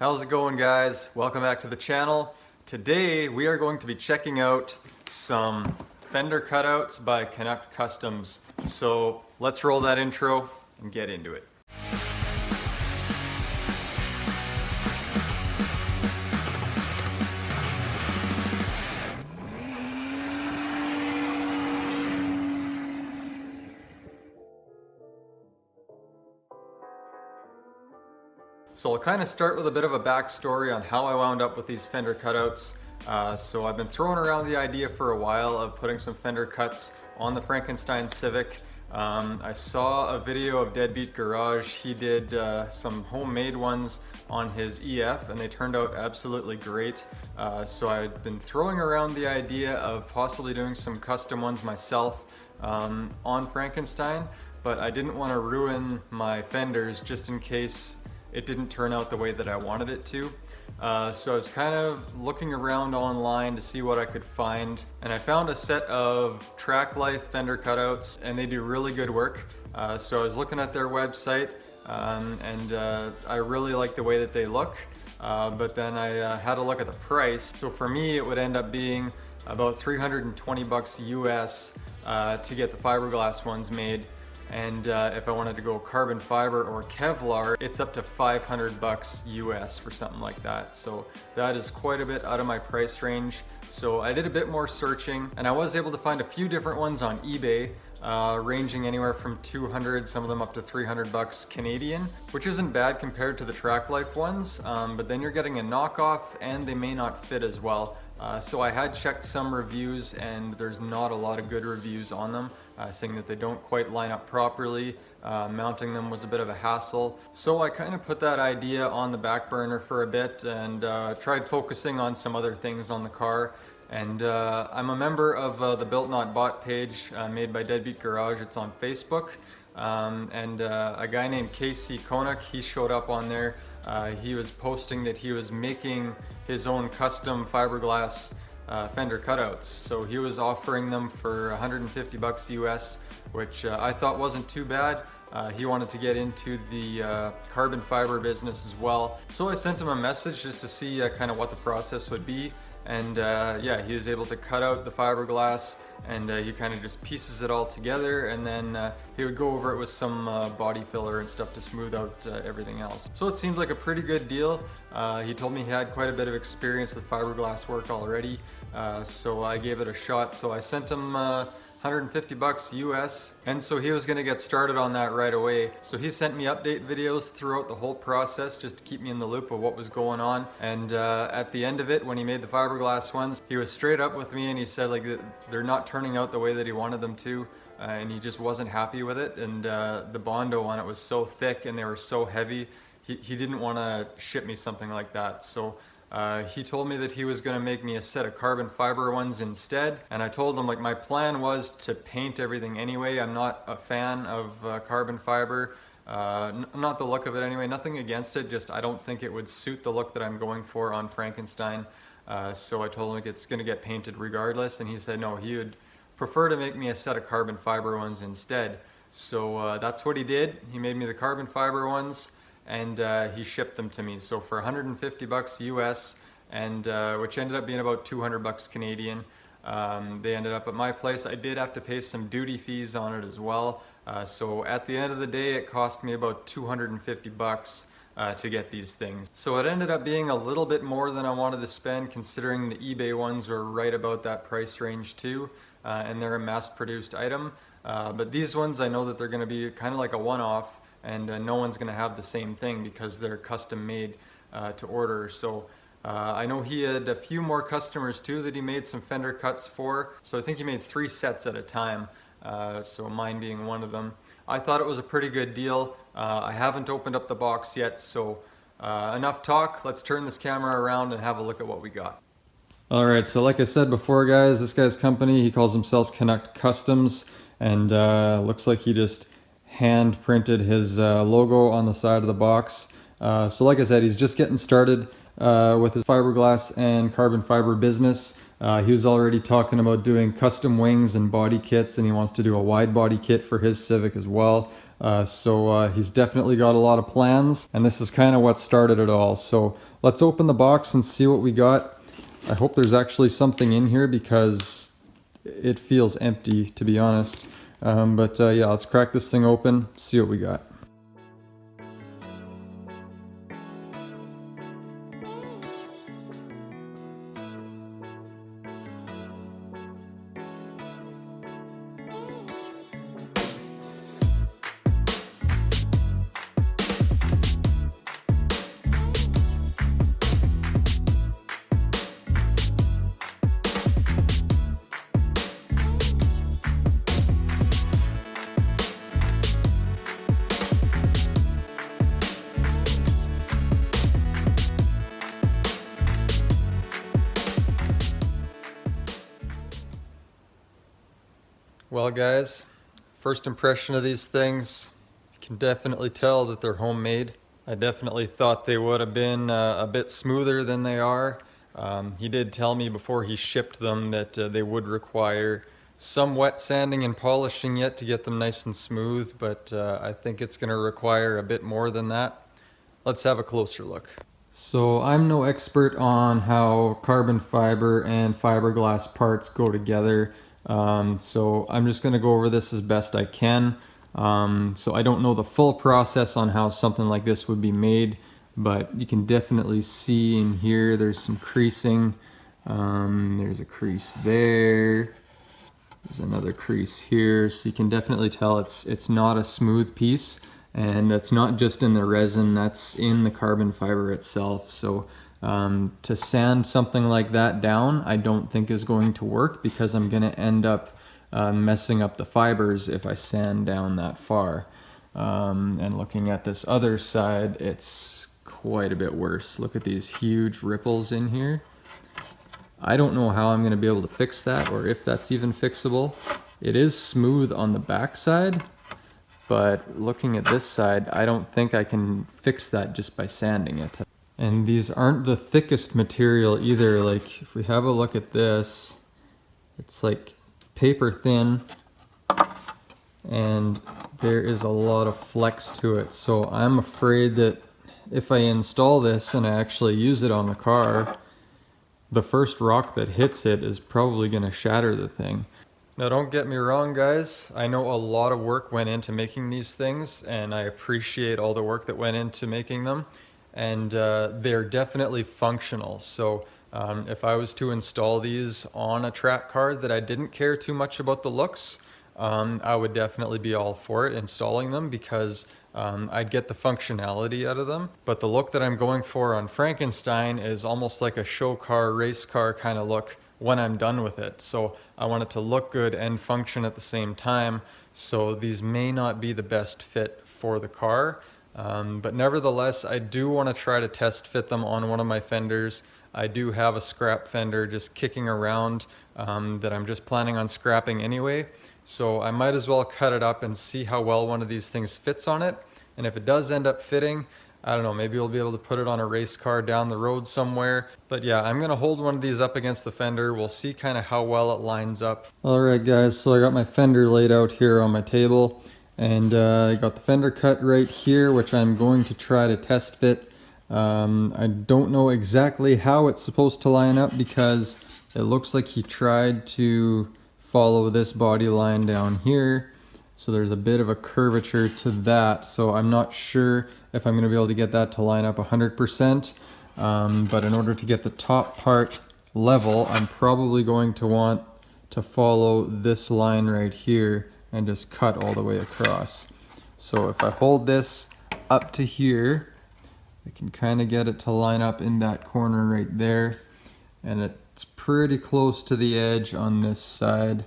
How's it going, guys? Welcome back to the channel. Today we are going to be checking out some Fender cutouts by Canuck Customs. So let's roll that intro and get into it. So I'll kind of start with a bit of a backstory on how I wound up with these Fender cutouts. So I've been throwing around the idea for a while of putting some Fender cuts on the Frankenstein Civic. I saw a video of Deadbeat Garage. He did some homemade ones on his EF and they turned out absolutely great. So I'd been throwing around the idea of possibly doing some custom ones myself on Frankenstein, but I didn't want to ruin my Fenders just in case it didn't turn out the way that I wanted it to. So I was kind of looking around online to see what I could find, and I found a set of Track Life Fender cutouts, and they do really good work. So I was looking at their website, and I really like the way that they look, but then I had a look at the price. So for me, it would end up being about 320 bucks US to get the fiberglass ones made. And if I wanted to go carbon fiber or Kevlar, it's up to 500 bucks US for something like that. So that is quite a bit out of my price range. So I did a bit more searching and I was able to find a few different ones on eBay, ranging anywhere from 200, some of them up to 300 bucks Canadian, which isn't bad compared to the Track Life ones, but then you're getting a knockoff and they may not fit as well. So I had checked some reviews and there's not a lot of good reviews on them, saying that they don't quite line up properly. Mounting them was a bit of a hassle. So I kind of put that idea on the back burner for a bit and tried focusing on some other things on the car. And I'm a member of the Built Not Bought page made by Deadbeat Garage. It's on Facebook. And a guy named Casey Koenig, he showed up on there. He was posting that he was making his own custom fiberglass Fender cutouts. So he was offering them for 150 bucks US, which I thought wasn't too bad. He wanted to get into the carbon fiber business as well. So I sent him a message just to see kind of what the process would be. And yeah, he was able to cut out the fiberglass and he kind of just pieces it all together, and then he would go over it with some body filler and stuff to smooth out everything else. So it seems like a pretty good deal. He told me he had quite a bit of experience with fiberglass work already, so I gave it a shot. So I sent him 150 bucks US, and so he was going to get started on that right away. So he sent me update videos throughout the whole process just to keep me in the loop of what was going on. And at the end of it, when he made the fiberglass ones, he was straight up with me and he said like they're not turning out the way that he wanted them to, and he just wasn't happy with it. And the Bondo on it was so thick and they were so heavy, he didn't want to ship me something like that. So he told me that he was going to make me a set of carbon fiber ones instead, and I told him like my plan was to paint everything anyway. I'm not a fan of carbon fiber, not the look of it anyway, nothing against it, just I don't think it would suit the look that I'm going for on Frankenstein. So I told him like it's going to get painted regardless, and he said no, he would prefer to make me a set of carbon fiber ones instead. So that's what he did. He made me the carbon fiber ones, and he shipped them to me. So for 150 bucks US, and which ended up being about 200 bucks Canadian. They ended up at my place. I did have to pay some duty fees on it as well. So at the end of the day, it cost me about 250 bucks to get these things. So it ended up being a little bit more than I wanted to spend, considering the eBay ones were right about that price range too, and they're a mass-produced item. But these ones, I know that they're going to be kind of like a one-off, and no one's going to have the same thing because they're custom made to order. So I know he had a few more customers too that he made some Fender cuts for. So I think he made 3 sets at a time, so mine being one of them. I thought it was a pretty good deal. I haven't opened up the box yet, so enough talk. Let's turn this camera around and have a look at what we got. Alright, so like I said before, guys, this guy's company, he calls himself Canuck Customs, and looks like he just hand printed his logo on the side of the box. So like I said, he's just getting started with his fiberglass and carbon fiber business. He was already talking about doing custom wings and body kits, and he wants to do a wide body kit for his Civic as well. So he's definitely got a lot of plans, and this is kind of what started it all. So let's open the box and see what we got. I hope there's actually something in here because it feels empty, to be honest. But yeah, let's crack this thing open, see what we got. Well guys, first impression of these things, you can definitely tell that they're homemade. I definitely thought they would have been a bit smoother than they are. He did tell me before he shipped them that they would require some wet sanding and polishing yet to get them nice and smooth, but I think it's going to require a bit more than that. Let's have a closer look. So I'm no expert on how carbon fiber and fiberglass parts go together. So I'm just going to go over this as best I can. So I don't know the full process on how something like this would be made, but you can definitely see in here there's some creasing. There's a crease there. There's another crease here. So you can definitely tell it's not a smooth piece, and that's not just in the resin, that's in the carbon fiber itself. So to sand something like that down, I don't think is going to work because I'm going to end up messing up the fibers if I sand down that far. And looking at this other side, it's quite a bit worse. Look at these huge ripples in here. I don't know how I'm going to be able to fix that, or if that's even fixable. It is smooth on the back side, but looking at this side, I don't think I can fix that just by sanding it. And these aren't the thickest material either. Like if we have a look at this, it's like paper thin, and there is a lot of flex to it. So I'm afraid that if I install this and I actually use it on the car, the first rock that hits it is probably going to shatter the thing. Now don't get me wrong guys, I know a lot of work went into making these things, and I appreciate all the work that went into making them. And they're definitely functional. So if I was to install these on a track car that I didn't care too much about the looks, I would definitely be all for it installing them, because I'd get the functionality out of them. But the look that I'm going for on Frankenstein is almost like a show car, race car kind of look when I'm done with it. So I want it to look good and function at the same time. So these may not be the best fit for the car. But nevertheless, I do want to try to test fit them on one of my Fenders. I do have a scrap Fender just kicking around that I'm just planning on scrapping anyway. So I might as well cut it up and see how well one of these things fits on it. And if it does end up fitting, I don't know, maybe we'll be able to put it on a race car down the road somewhere. But yeah, I'm going to hold one of these up against the Fender. We'll see kind of how well it lines up. Alright guys, so I got my Fender laid out here on my table. And I got the fender cut right here, which I'm going to try to test fit. I don't know exactly how it's supposed to line up because it looks like he tried to follow this body line down here. So there's a bit of a curvature to that. So I'm not sure if I'm going to be able to get that to line up 100%. But in order to get the top part level, I'm probably going to want to follow this line right here and just cut all the way across. So if I hold this up to here, I can kind of get it to line up in that corner right there, and it's pretty close to the edge on this side.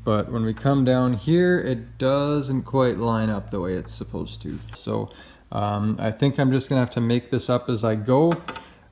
But when we come down here, it doesn't quite line up the way it's supposed to. So I think I'm just gonna have to make this up as I go.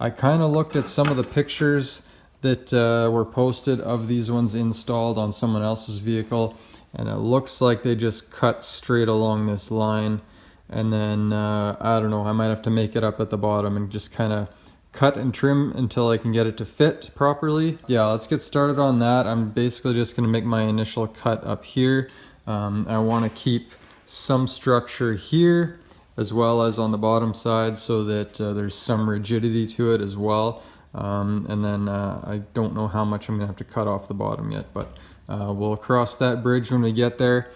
I kind of looked at some of the pictures that were posted of these ones installed on someone else's vehicle, and it looks like they just cut straight along this line. And then, I don't know, I might have to make it up at the bottom and just kind of cut and trim until I can get it to fit properly. Yeah, let's get started on that. I'm basically just going to make my initial cut up here. I want to keep some structure here as well as on the bottom side, so that there's some rigidity to it as well. And then I don't know how much I'm gonna have to cut off the bottom yet, but we'll cross that bridge when we get there.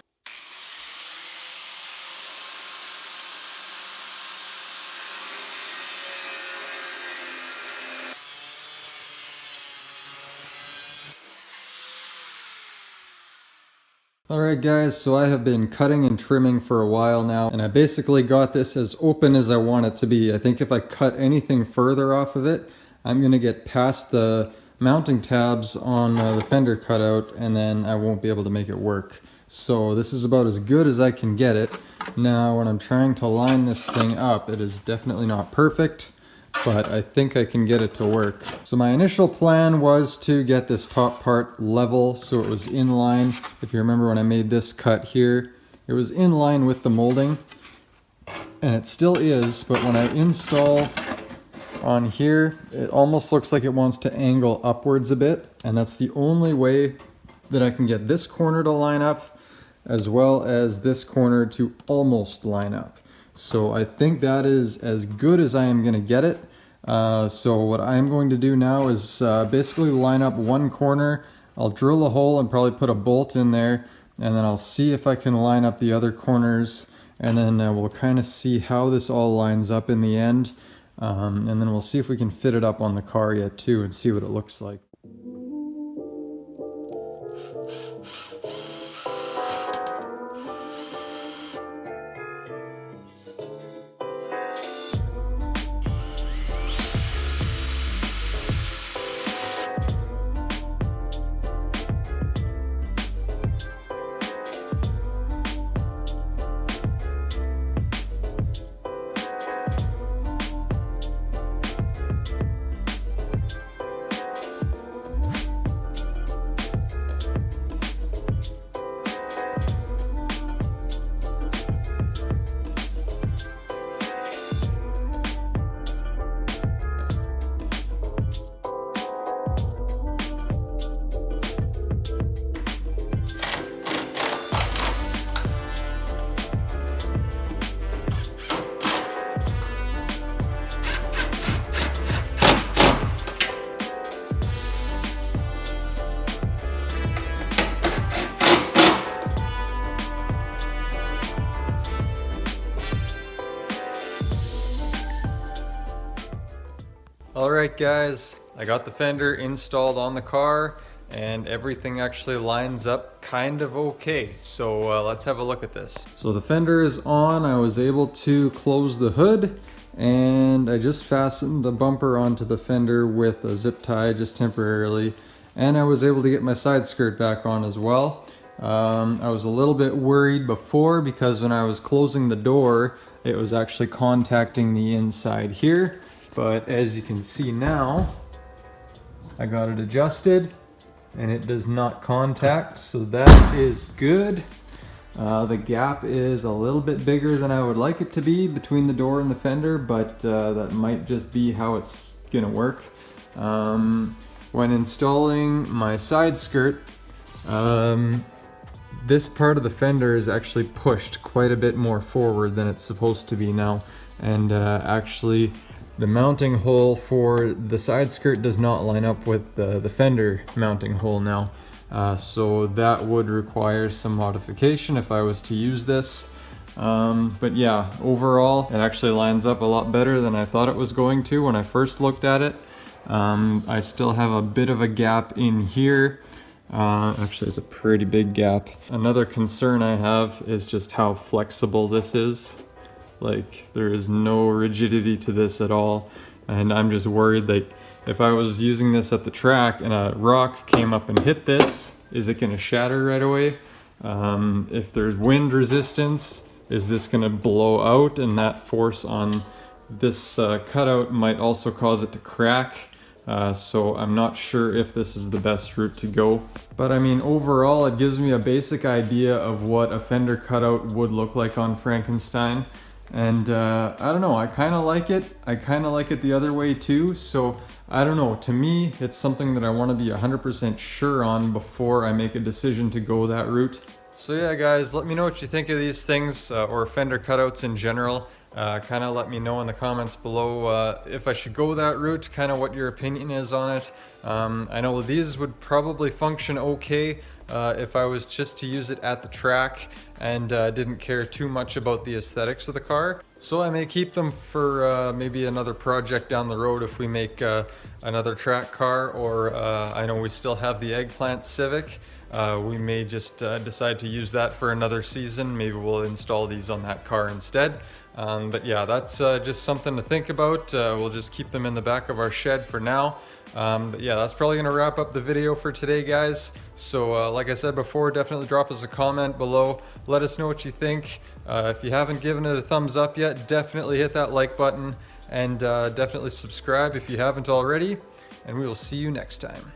Alright guys, so I have been cutting and trimming for a while now, and I basically got this as open as I want it to be. I think if I cut anything further off of it, I'm going to get past the mounting tabs on the fender cutout, and then I won't be able to make it work. So this is about as good as I can get it. Now when I'm trying to line this thing up, it is definitely not perfect, but I think I can get it to work. So my initial plan was to get this top part level so it was in line. If you remember when I made this cut here, it was in line with the molding, and it still is, but when I install on here, it almost looks like it wants to angle upwards a bit, and that's the only way that I can get this corner to line up, as well as this corner to almost line up. So I think that is as good as I am going to get it. So what I'm going to do now is basically line up one corner. I'll drill a hole and probably put a bolt in there, and then I'll see if I can line up the other corners, and then we'll kind of see how this all lines up in the end. And then we'll see if we can fit it up on the car yet too, and see what it looks like. Alright guys, I got the fender installed on the car, and everything actually lines up kind of okay. So let's have a look at this. So the fender is on. I was able to close the hood, and I just fastened the bumper onto the fender with a zip tie just temporarily, and I was able to get my side skirt back on as well. I was a little bit worried before because when I was closing the door, it was actually contacting the inside here. But as you can see now, I got it adjusted and it does not contact, so that is good. The gap is a little bit bigger than I would like it to be between the door and the fender, but that might just be how it's gonna work. When installing my side skirt, this part of the fender is actually pushed quite a bit more forward than it's supposed to be now, and actually the mounting hole for the side skirt does not line up with the fender mounting hole now. So that would require some modification if I was to use this. But yeah, overall it actually lines up a lot better than I thought it was going to when I first looked at it. I still have a bit of a gap in here. Actually it's a pretty big gap. Another concern I have is just how flexible this is. Like, there is no rigidity to this at all, and I'm just worried that if I was using this at the track and a rock came up and hit this, is it going to shatter right away? If there's wind resistance, is this going to blow out, and that force on this cutout might also cause it to crack? So I'm not sure if this is the best route to go. But I mean, overall it gives me a basic idea of what a fender cutout would look like on Frankenstein. And I don't know, I kind of like it. I kind of like it the other way too. So I don't know, to me it's something that I want to be 100% sure on before I make a decision to go that route. So yeah guys, let me know what you think of these things or fender cutouts in general. Kind of let me know in the comments below if I should go that route, kind of what your opinion is on it. I know these would probably function okay if I was just to use it at the track and didn't care too much about the aesthetics of the car. So I may keep them for maybe another project down the road if we make another track car, or I know we still have the Eggplant Civic. We may just decide to use that for another season. Maybe we'll install these on that car instead. But yeah, that's just something to think about. We'll just keep them in the back of our shed for now. But yeah, that's probably gonna wrap up the video for today, guys. So like I said before, definitely drop us a comment below. Let us know what you think. If you haven't given it a thumbs up yet, definitely hit that like button, and definitely subscribe if you haven't already. And we will see you next time.